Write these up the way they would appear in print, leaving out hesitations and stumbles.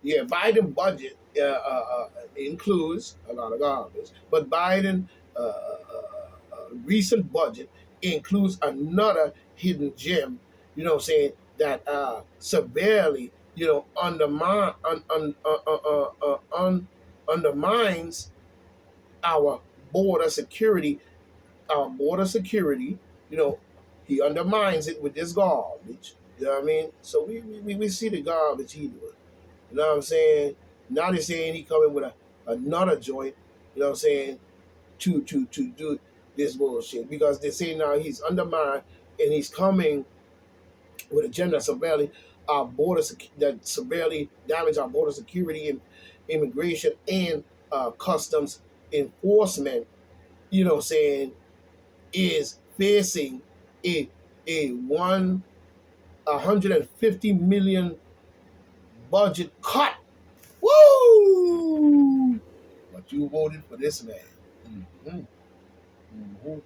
Yeah, Biden budget includes a lot of garbage, but Biden recent budget includes another hidden gem. You know, what I'm saying that severely, undermines our border security. Our border security, you know, he undermines it with this garbage. You know what I mean? So we see the garbage he doing. You know what I'm saying? Now they're saying he coming with another joint, you know what I'm saying, to do this bullshit. Because they say now he's undermined and he's coming with a agenda severely our that severely damage our border security and immigration and customs enforcement, you know what I'm saying, is facing a a 150 million budget cut. Woo! But you voted for this man. Mhm. Mhm.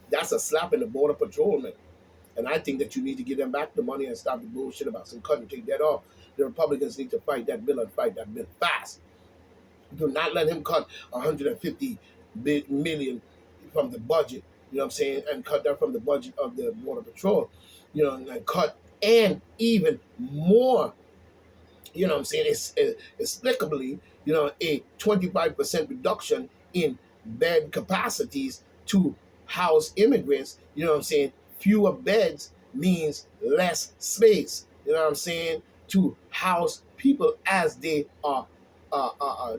That's a slap in the border patrolman. And I think that you need to give them back the money and stop the bullshit about some cut and take that off. The Republicans need to fight that bill and fight that bill fast. Do not let him cut 150 million from the budget, you know what I'm saying, and cut that from the budget of the Border Patrol, you know, and cut and even more, you know what I'm saying, explicably, you know, a 25% reduction in bed capacities to house immigrants, you know what I'm saying, fewer beds means less space, you know what I'm saying, to house people as they are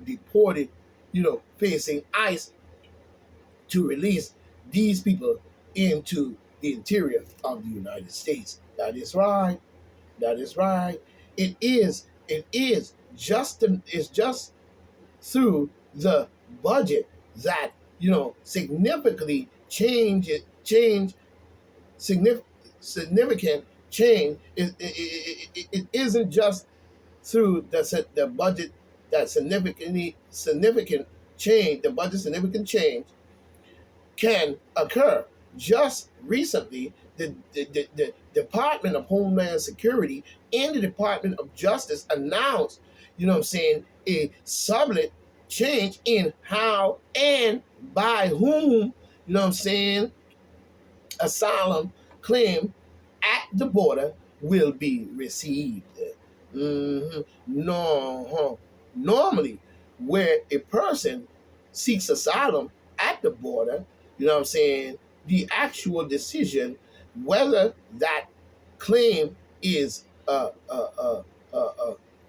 deported, you know, facing ICE to release these people into the interior of the United States. That is right. That is right. It is. It is just. It's just through the budget that, you know, significantly change significant significant change. It isn't just through the budget that significant change. The budget significant change can occur. Just recently, the Department of Homeland Security and the Department of Justice announced, you know what I'm saying, a sublet change in how and by whom, you know what I'm saying, asylum claim at the border will be received. No, normally, where a person seeks asylum at the border, you know what I'm saying, the actual decision whether that claim is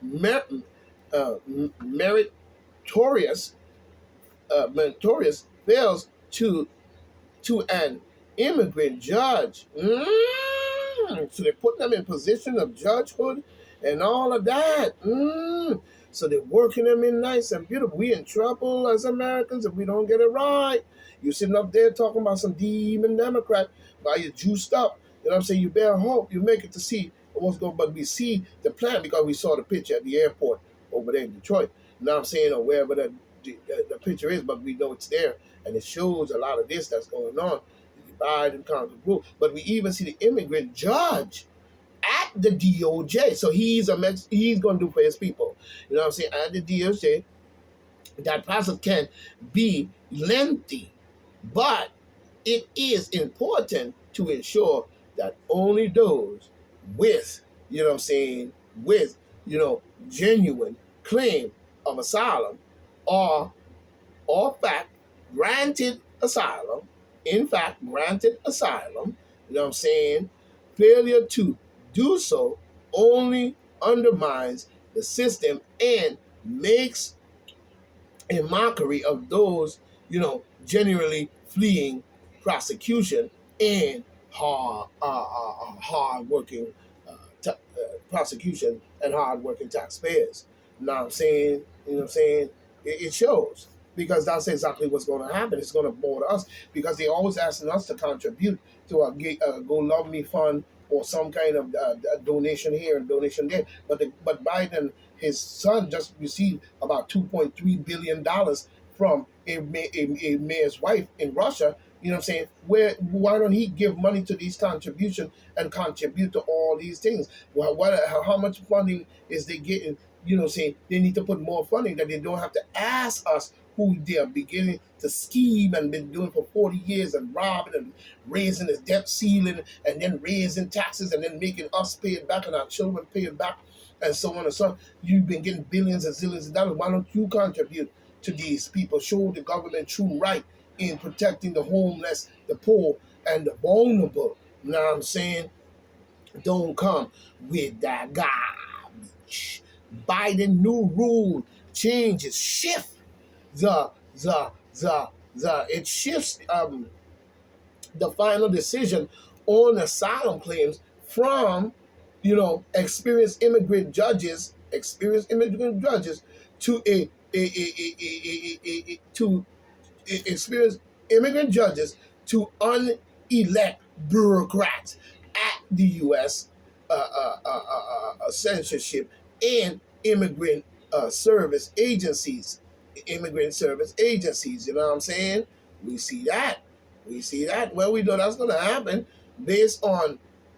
mer- meritorious, meritorious fails to an immigrant judge. So they put them in position of judgehood and all of that. So they're working them in nice and beautiful. We in trouble as Americans if we don't get it right. You sitting up there talking about some demon Democrat while you're juiced up. You know what I'm saying? You bear hope you make it to see what's going on. But we see the plan because we saw the picture at the airport over there in Detroit. You know what I'm saying? Or wherever the picture is, but we know it's there. And it shows a lot of this that's going on. The divide and conquer rule. But we even see the immigrant judge at the DOJ. So he's going to do for his people. You know what I'm saying? At the DOJ, that process can be lengthy, but it is important to ensure that only those with, you know what I'm saying, with, you know, genuine claim of asylum are fact granted asylum, in fact granted asylum, you know what I'm saying, failure to do so only undermines the system and makes a mockery of those, you know, genuinely fleeing prosecution and hard working prosecution and hard working taxpayers. You know what I'm saying? You know what I'm saying? It shows because that's exactly what's going to happen. It's going to bother us because they're always asking us to contribute to a GoLoveMe fund or some kind of donation here and donation there. But Biden, his son, just received about $2.3 billion from a mayor's wife in Russia You know what I'm saying? Why don't he give money to these contributions and contribute to all these things? Well, how much funding is they getting? You know what I'm saying? They need to put more funding that they don't have to ask us who they are beginning to scheme and been doing for 40 years and robbing and raising the debt ceiling and then raising taxes and then making us pay it back and our children pay it back and so on and so on. You've been getting billions and zillions of dollars. Why don't you contribute to these people? Show the government true right in protecting the homeless, the poor, and the vulnerable. You know what I'm saying? Don't come with that garbage. Biden new rule changes, shift the it shifts the final decision on asylum claims from experienced immigrant judges to to experienced immigrant judges to unelect bureaucrats at the U.S. Censorship and immigrant service agencies. Immigrant service agencies, you know what I'm saying? We see that. We see that. Well, we know that's going to happen based on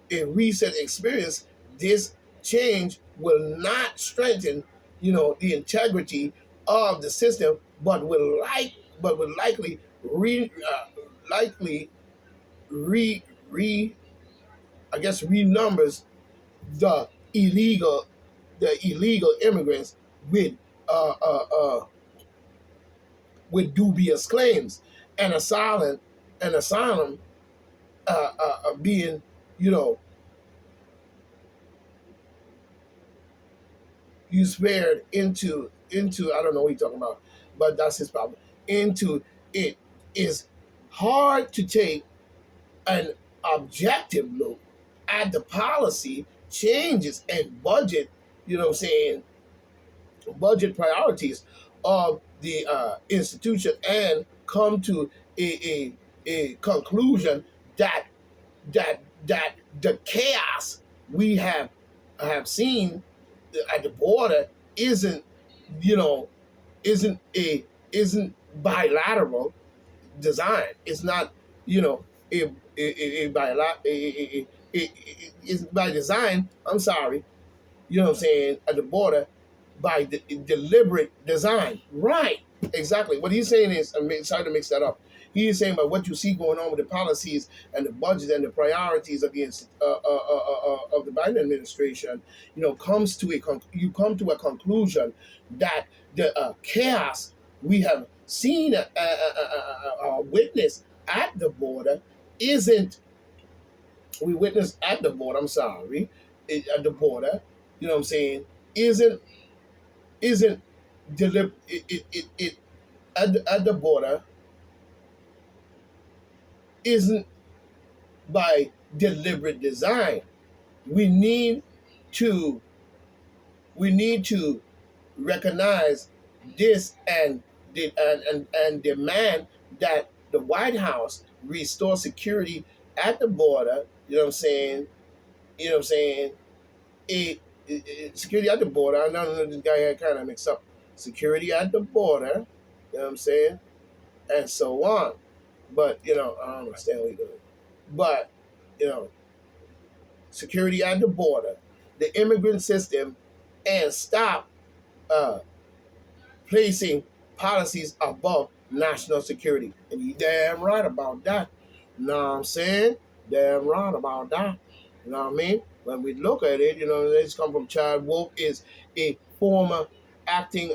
a recent experience. This change will not strengthen, the integrity of the system, but will likely likely re re I guess renumbers the illegal immigrants with uh, uh, uh, dubious claims and asylum being you spared into I don't know what he's talking about, but that's his problem. Into it is hard to take an objective look at the policy changes and budget, budget priorities of the institution and come to a conclusion that the chaos we have seen at the border isn't you know isn't bilateral design. It's not a it's by design. I'm sorry, what I'm saying, at the border by deliberate design. Right, exactly. What he's saying is, I'm sorry to mix that up. He is saying about what you see going on with the policies and the budget and the priorities of the of the Biden administration. Comes to you come to a conclusion that the chaos we have seen witnessed at the border isn't. We witnessed at the border. I'm sorry, at the border. You know what I'm saying? Isn't deliver it at the border isn't by deliberate design. We need to recognize this and demand that the White House restore security at the border. You know what I'm saying? Security at the border. I know this guy had kind of mixed up. Security at the border. You know what I'm saying? And so on. But I don't understand what he's doing. But security at the border, the immigrant system, and stop placing policies above national security. And you damn right about that. You know what I'm saying? Damn right about that. You know what I mean? When we look at it, this come from Chad Wolf, is a former acting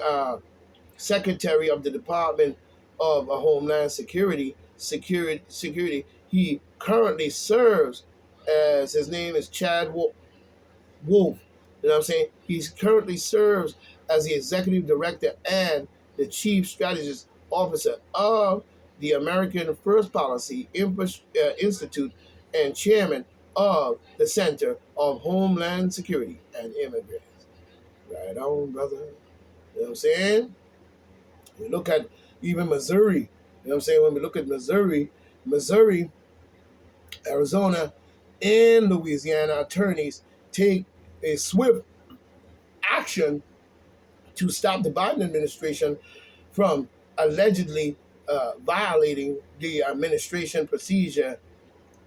secretary of the Department of Homeland Security. He currently serves as, his name is Chad Wolf. You know what I'm saying? He currently serves as the executive director and the chief strategist officer of the American First Policy Institute and chairman of the Center of Homeland Security and Immigrants. Right on, brother. You know what I'm saying? You look at even Missouri. You know what I'm saying? When we look at Missouri, Arizona, and Louisiana attorneys take a swift action to stop the Biden administration from allegedly violating the administration procedure,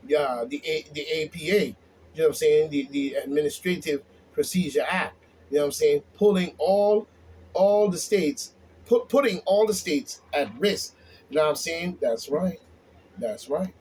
the APA. You know what I'm saying? The Administrative Procedure Act. You know what I'm saying? Pulling all the states, putting all the states at risk. You know what I'm saying? That's right. That's right.